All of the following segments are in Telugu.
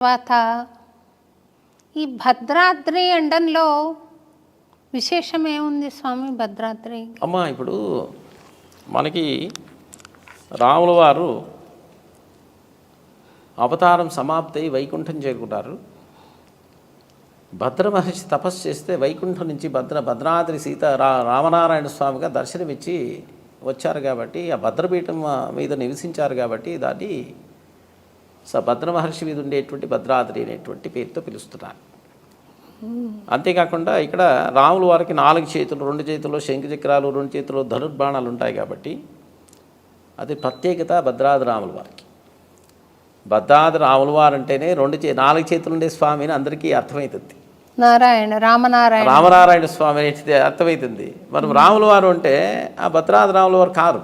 తర్వాత ఈ భద్రాద్రి ఎండంలో విశేషం ఏముంది స్వామి? భద్రాద్రి అమ్మ ఇప్పుడు మనకి రాముల వారు అవతారం సమాప్తి వైకుంఠం చేరుకుంటారు. భద్ర మహర్షి తపస్సు చేస్తే వైకుంఠం నుంచి భద్రాద్రి రామనారాయణ స్వామిగా దర్శనమిచ్చి వచ్చారు కాబట్టి ఆ భద్రపీఠం మీద నివసించారు కాబట్టి దాన్ని భద్ర మహర్షి మీద ఉండేటువంటి భద్రాద్రి అనేటువంటి పేరుతో పిలుస్తున్నారు. అంతేకాకుండా ఇక్కడ రాముల వారికి 4 చేతులు, 2 చేతుల్లో శంఖచక్రాలు, 2 చేతుల్లో ధనుర్బాణాలు ఉంటాయి కాబట్టి అది ప్రత్యేకత భద్రాద్రి రాముల వారికి. భద్రాద్రి రాముల వారు అంటేనే 4 చేతులు ఉండే స్వామి అని అందరికీ అర్థమవుతుంది. రామనారాయణ స్వామి అనేది అర్థమవుతుంది. మనం రాముల వారు అంటే ఆ భద్రాద్రి రాముల వారు కారు.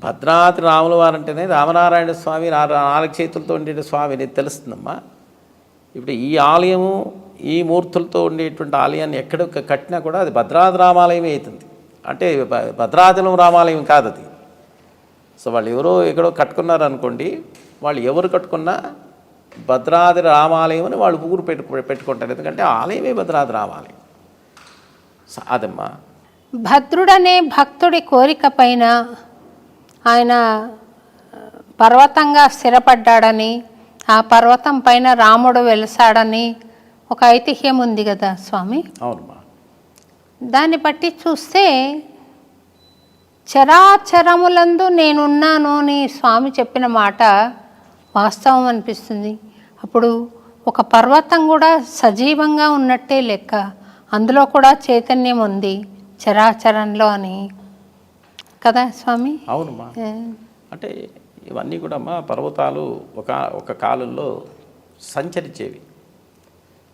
భద్రాద్రి రాముల వారు అంటేనే రామనారాయణ స్వామి 4 చేతులతో ఉండే స్వామి అనేది తెలుస్తుందమ్మా. ఇప్పుడు ఈ ఆలయము ఈ మూర్తులతో ఉండేటువంటి ఆలయాన్ని ఎక్కడ కట్టినా కూడా అది భద్రాద్రి రామాలయమే అవుతుంది. అంటే భద్రాచలం రామాలయం కాదు అది. సో వాళ్ళు ఎవరో ఎక్కడో కట్టుకున్నారు అనుకోండి, వాళ్ళు ఎవరు కట్టుకున్నా భద్రాద్రి రామాలయం అని వాళ్ళు ఊరు పెట్టుకుంటారు. ఎందుకంటే ఆలయమే భద్రాద్రి రామాలయం. అదమ్మా. భద్రుడనే భక్తుడి కోరిక పైన ఆయన పర్వతంగా స్థిరపడ్డాడని, ఆ పర్వతం పైన రాముడు వెలిసాడని ఒక ఐతిహ్యం ఉంది కదా స్వామి. అవునమ్మా. దాన్ని బట్టి చూస్తే చరాచరములందు నేనున్నాను అని స్వామి చెప్పిన మాట వాస్తవం అనిపిస్తుంది. అప్పుడు ఒక పర్వతం కూడా సజీవంగా ఉన్నట్టే లెక్క, అందులో కూడా చైతన్యం ఉంది చరాచరంలో అని కదా స్వామి. అవునమ్మా. అంటే ఇవన్నీ కూడా అమ్మా పర్వతాలు ఒక కాలంలో సంచరించేవి.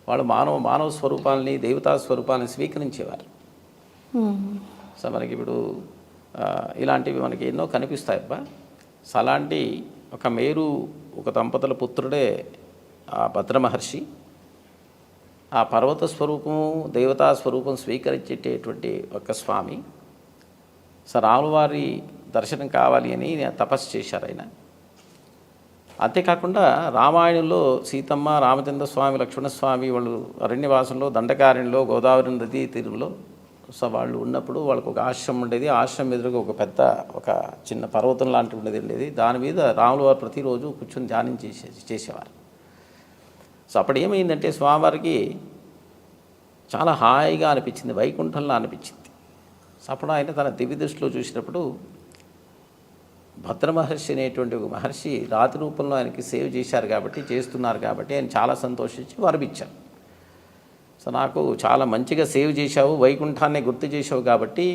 వాళ్ళు మానవ స్వరూపాలని, దేవతా స్వరూపాలని స్వీకరించేవారు. సో మనకి ఇప్పుడు ఇలాంటివి మనకి ఎన్నో కనిపిస్తాయి అబ్బా. సో అలాంటి ఒక మేరు ఒక దంపతుల పుత్రుడే ఆ భద్ర మహర్షి. ఆ పర్వత స్వరూపము, దేవతా స్వరూపం స్వీకరించేటటువంటి ఒక స్వామి. సో రాములవారి దర్శనం కావాలి అని తపస్సు చేశారు ఆయన. అంతేకాకుండా రామాయణంలో సీతమ్మ, రామచంద్ర స్వామి, లక్ష్మణస్వామి వాళ్ళు అరణ్యవాసంలో దండకారణ్యంలో గోదావరి నదీ తీరంలో సో వాళ్ళు ఉన్నప్పుడు వాళ్ళకు ఒక ఆశ్రమం ఉండేది. ఆశ్రమం ఎదురుగా ఒక చిన్న పర్వతం లాంటివి ఉండేది. దాని మీద రాముల వారు ప్రతిరోజు కూర్చొని ధ్యానం చేసేవారు. సో అప్పుడు ఏమైందంటే స్వామివారికి చాలా హాయిగా అనిపించింది, వైకుంఠంలో అనిపించింది. సో అప్పుడు ఆయన తన దివ్య దృష్టిలో చూసినప్పుడు భద్ర మహర్షి అనేటువంటి ఒక మహర్షి రాతి రూపంలో ఆయనకి సేవ చేస్తున్నారు కాబట్టి ఆయన చాలా సంతోషించి వరమిచ్చారు. సో నాకు చాలా మంచిగా సేవ్ చేశావు, వైకుంఠాన్ని గుర్తు చేసావు కాబట్టి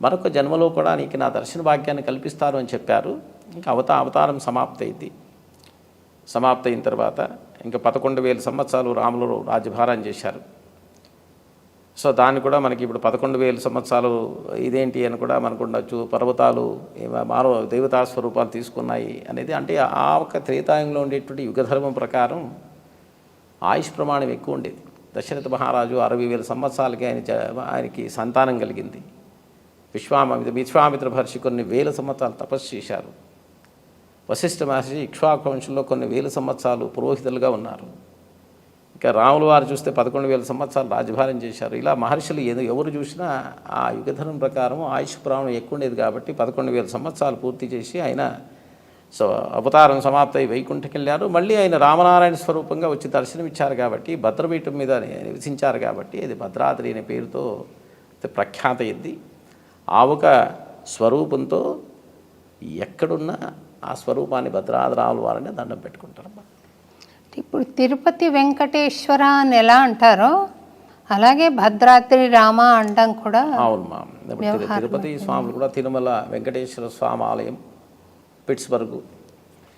మరొక జన్మలో కూడా నీకు నా దర్శన భాగ్యాన్ని కల్పిస్తారు అని చెప్పారు. ఇంకా అవతారం సమాప్తయిన తర్వాత ఇంకా 11,000 సంవత్సరాలు రాములు రాజ్యభారం చేశారు. సో దాన్ని కూడా మనకి ఇప్పుడు 11,000 సంవత్సరాలు ఇదేంటి అని కూడా మనకు ఉండొచ్చు. పర్వతాలు మానవ దేవతా స్వరూపాలు తీసుకున్నాయి అనేది అంటే ఆ ఒక త్రేతాయుగంలో ఉండేటువంటి యుగధర్మం ప్రకారం ఆయుష్ ప్రమాణం ఎక్కువ ఉండేది. దశరథ మహారాజు 60,000 సంవత్సరాలకి ఆయనకి సంతానం కలిగింది. విశ్వామిత్ర మహర్షి కొన్ని 1000 సంవత్సరాలు తపస్సు చేశారు. వశిష్ఠ మహర్షి ఇక్ష్వాకు వంశంలో కొన్ని 1000 సంవత్సరాలు పురోహితులుగా ఉన్నారు. ఇంకా రాముల వారు చూస్తే 11,000 సంవత్సరాలు రాజభారం చేశారు. ఇలా మహర్షులు ఎవరు చూసినా ఆ యుగధర్మం ప్రకారం ఆయుష్ ప్రమాణం ఎక్కువ ఉండేది కాబట్టి 11,000 సంవత్సరాలు పూర్తి చేసి ఆయన సో అవతారం సమాప్తయి వైకుంఠకి వెళ్ళారు. మళ్ళీ ఆయన రామనారాయణ స్వరూపంగా వచ్చి దర్శనమిచ్చారు కాబట్టి భద్రపీఠం మీద నివసించారు కాబట్టి అది భద్రాద్రి అనే పేరుతో ప్రఖ్యాత అయింది. ఆ ఒక స్వరూపంతో ఎక్కడున్నా ఆ స్వరూపాన్ని భద్రాద్రి రాముల వారిని దండం పెట్టుకుంటారమ్మా. ఇప్పుడు తిరుపతి వెంకటేశ్వర అని ఎలా అంటారో అలాగే భద్రాద్రి రామ అండం కూడా. అవునమ్మా. తిరుపతి స్వాములు కూడా తిరుమల వెంకటేశ్వర స్వామి ఆలయం, పిట్స్బర్గ్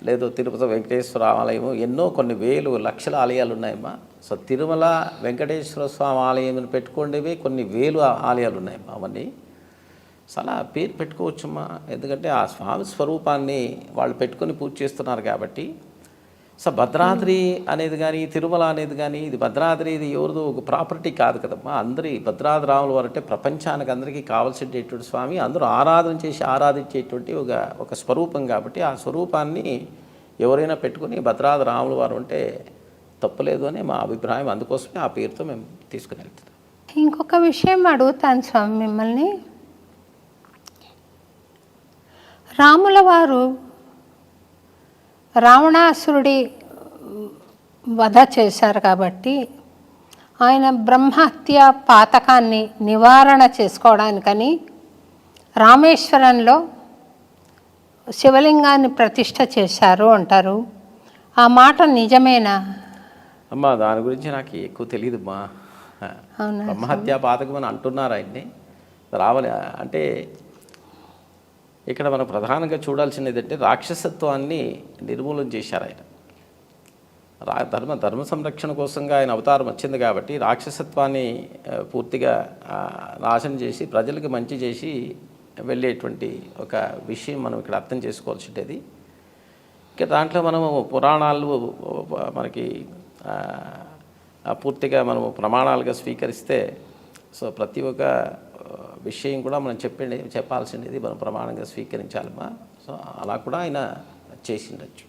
లేదు తిరుపతి వెంకటేశ్వర ఆలయము, ఎన్నో కొన్ని 1000 లక్షల ఆలయాలు ఉన్నాయమ్మా. సో తిరుమల వెంకటేశ్వర స్వామి ఆలయం పెట్టుకోండివి కొన్ని 1000 ఆలయాలు ఉన్నాయమ్మా. అవన్నీ చాలా పేరు పెట్టుకోవచ్చమ్మా. ఎందుకంటే ఆ స్వామి స్వరూపాన్ని వాళ్ళు పెట్టుకొని పూజ చేస్తున్నారు కాబట్టి. సో భద్రాద్రి అనేది కానీ తిరుమల అనేది కానీ ఇది భద్రాద్రి ఇది ఎవరిదో ఒక ప్రాపర్టీ కాదు కదమ్మా. అందరి భద్రాద్రి రాముల వారు అంటే ప్రపంచానికి అందరికీ కావాల్సినటువంటి స్వామి, అందరూ ఆరాధించేటువంటి ఒక స్వరూపం కాబట్టి ఆ స్వరూపాన్ని ఎవరైనా పెట్టుకుని భద్రాద్రి రాముల వారు అంటే తప్పులేదు అని మా అభిప్రాయం. అందుకోసమే ఆ పేరుతో మేము తీసుకుని వెళ్తున్నాం. ఇంకొక విషయం అడుగుతాను స్వామి మిమ్మల్ని. రాముల వారు రావణాసురుడి వధ చేశారు కాబట్టి ఆయన బ్రహ్మహత్య పాతకాన్ని నివారణ చేసుకోవడానికని రామేశ్వరంలో శివలింగాన్ని ప్రతిష్ఠ చేశారు అంటారు. ఆ మాట నిజమేనా? అమ్మా దాని గురించి నాకు ఎక్కువ తెలియదమ్మా. బ్రహ్మహత్యా పాతకం అని అంటున్నారు ఆయన్ని. రావాలి అంటే ఇక్కడ మనం ప్రధానంగా చూడాల్సింది ఏంటంటే రాక్షసత్వాన్ని నిర్మూలన చేశారు ఆయన. ధర్మ సంరక్షణ కోసంగా ఆయన అవతారం వచ్చింది కాబట్టి రాక్షసత్వాన్ని పూర్తిగా నాశనం చేసి ప్రజలకు మంచి చేసి వెళ్ళేటువంటి ఒక విషయం మనం ఇక్కడ అర్థం చేసుకోవాల్సింది. ఇక దాంట్లో మనము పురాణాలు మనకి పూర్తిగా మనము ప్రమాణాలుగా స్వీకరిస్తే సో ప్రతి ఒక్క విషయం కూడా మనం చెప్పాల్సింది మనం ప్రమాణంగా స్వీకరించాలమ్మా. సో అలా కూడా ఆయన చేసిండొచ్చు.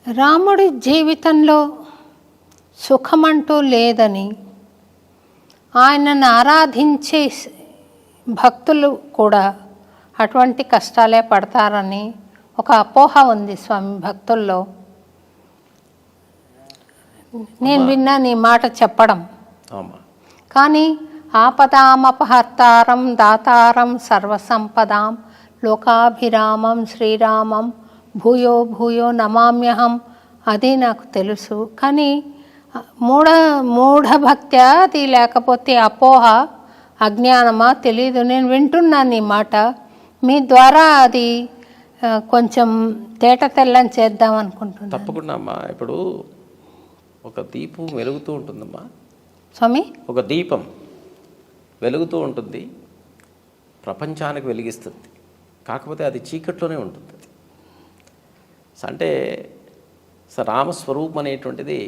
రాముడి జీవితంలో సుఖమంటూ లేదని, ఆయనను ఆరాధించే భక్తులు కూడా అటువంటి కష్టాలే పడతారని ఒక అపోహ ఉంది స్వామి భక్తుల్లో. నేను విన్నా నీ మాట చెప్పడం. కానీ ఆపదామపహర్తారం దాతారం సర్వసంపదాం లోకాభిరామం శ్రీరామం భూయో భూయో నమామ్యహం, అది నాకు తెలుసు. కానీ మూఢభక్త్యా అది లేకపోతే అపోహ అజ్ఞానమా తెలీదు. నేను వింటున్నాను ఈ మాట మీ ద్వారా, అది కొంచెం తేట తెల్లని చేద్దాం అనుకుంటున్నాను. తప్పకుండా అమ్మా. ఇప్పుడు ఒక దీపం వెలుగుతూ ఉంటుందమ్మా స్వామి. ఒక దీపం వెలుగుతూ ఉంటుంది, ప్రపంచానికి వెలిగిస్తుంది. కాకపోతే అది చీకట్లోనే ఉంటుంది. అంటే రామస్వరూపం అనేటువంటిది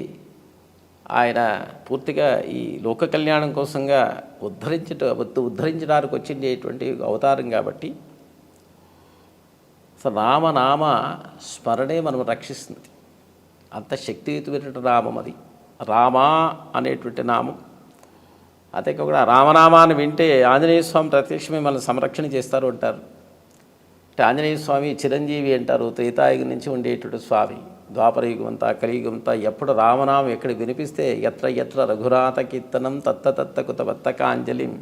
ఆయన పూర్తిగా ఈ లోక కళ్యాణం కోసంగా ఉద్ధరించడానికి వచ్చిండేటువంటి అవతారం కాబట్టి రామనామ స్మరణే మనం రక్షిస్తుంది. అంత శక్తియుతమైనటువంటి నామం అది. రామా అనేటువంటి నామం. అదే కాకుండా రామనామాన్ని వింటే ఆంజనేయ స్వామి ప్రత్యక్షమే మనం సంరక్షణ చేస్తారు అంటారు. అంటే ఆంజనేయ స్వామి చిరంజీవి అంటారు. త్రేతాయుగం నుంచి ఉండేటువంటి స్వామి. ద్వాపరయుగం అంతా కలియుగంతా ఎప్పుడు రామనామం ఎక్కడ వినిపిస్తే ఎత్ర ఎత్ర రఘురాత కీర్తనం తత్త కుతవత్తకాంజలిం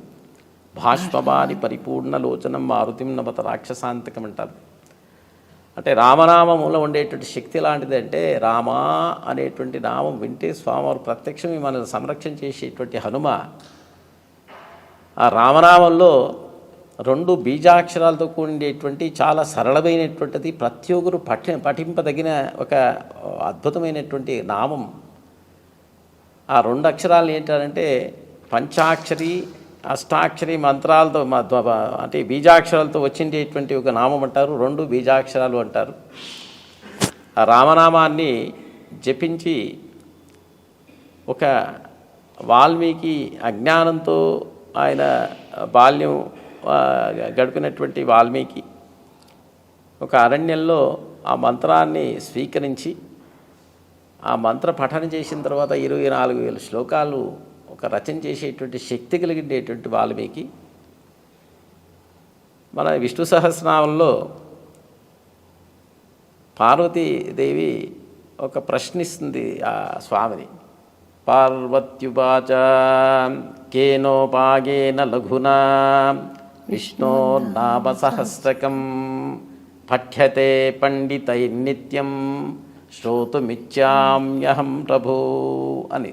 భాష్మబాని పరిపూర్ణలోచనం మారుతిం నమత రాక్షసాంతకం అంటారు. అంటే రామనామంలో ఉండేటువంటి శక్తి లాంటిది. అంటే రామా అనేటువంటి నామం వింటే స్వామివారు ప్రత్యక్షమే మనల్ని సంరక్షణ చేసేటువంటి హనుమ. ఆ రామనామంలో 2 బీజాక్షరాలతో కూడినటువంటి చాలా సరళమైనటువంటిది, ప్రతి ఒక్కరు పఠింపదగిన ఒక అద్భుతమైనటువంటి నామం. ఆ 2 అక్షరాలు ఏంటంటే పంచాక్షరి అష్టాక్షరి మంత్రాలతో అంటే బీజాక్షరాలతో వచ్చిండేటువంటి ఒక నామం అంటారు. 2 బీజాక్షరాలు అంటారు. ఆ రామనామాన్ని జపించి ఒక వాల్మీకి అజ్ఞానంతో ఆయన బాల్యం గడిపినటువంటి వాల్మీకి ఒక అరణ్యంలో ఆ మంత్రాన్ని స్వీకరించి ఆ మంత్ర పఠనం చేసిన తర్వాత 24,000 శ్లోకాలు ఒక రచన చేసేటువంటి శక్తి కలిగినటువంటి వాల్మీకి మన విష్ణు సహస్రనామంలో పార్వతీదేవి ఒక ప్రశ్నిస్తుంది ఆ స్వామిని. పార్వత్యువాచ కేనోపాగేన లఘునా విష్ణోర్నామ సహస్రకం పఠ్యతే పండితైర్నిత్యం శ్రోతుమిచ్చామ్యహం ప్రభో అని.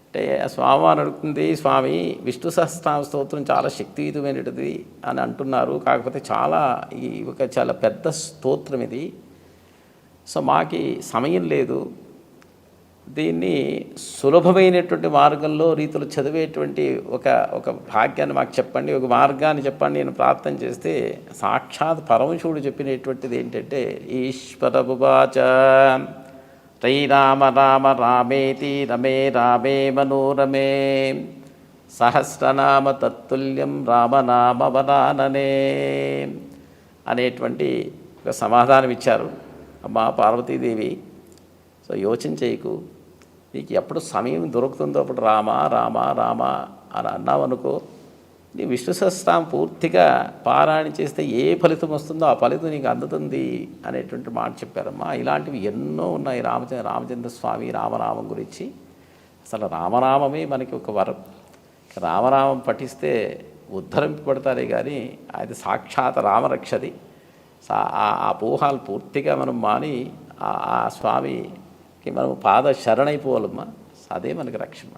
అంటే స్వామివారు అడుగుతుంది, స్వామి విష్ణు సహస్రనామ స్తోత్రం చాలా శక్తియుతమైనది అని అంటున్నారు. కాకపోతే చాలా పెద్ద స్తోత్రం ఇది. సో మాకి సమయం లేదు, దీన్ని సులభమైనటువంటి మార్గంలో రీతిలో చదివేటువంటి ఒక భాగ్యాన్ని మాకు చెప్పండి, ఒక మార్గాన్ని చెప్పండి నేను ప్రార్థన చేస్తే సాక్షాత్ పరమశివుడు చెప్పినటువంటిది ఏంటంటే ఈశ్వరపువాచ శ్రీరామ రామ రామేతి రమే రామే మనోరమే సహస్రనామ తత్తుల్యం రామనామ వరాననే అనేటువంటి ఒక సమాధానం ఇచ్చారు. అమ్మా పార్వతీదేవి, సో యోచన చేయకు, నీకు ఎప్పుడు సమయం దొరుకుతుందో అప్పుడు రామా రామా రామా అని అన్నావనుకో, నీ విష్ణు సహస్రనామం పూర్తిగా పారాయణ చేస్తే ఏ ఫలితం వస్తుందో ఆ ఫలితం నీకు అందుతుంది అనేటువంటి మాట చెప్పారమ్మా. ఇలాంటివి ఎన్నో ఉన్నాయి రామచంద్ర స్వామి రామనామం గురించి. అసలు రామనామమే మనకి ఒక వరం. రామనామం పఠిస్తే ఉద్ధరింపబడతారే కానీ అది సాక్షాత్ రామరక్షది. ఆ అపోహాలు పూర్తిగా మనం మాని ఆ స్వామికి మనం పాద శరణైపోవాలమ్మా. అదే మనకి రక్షణ.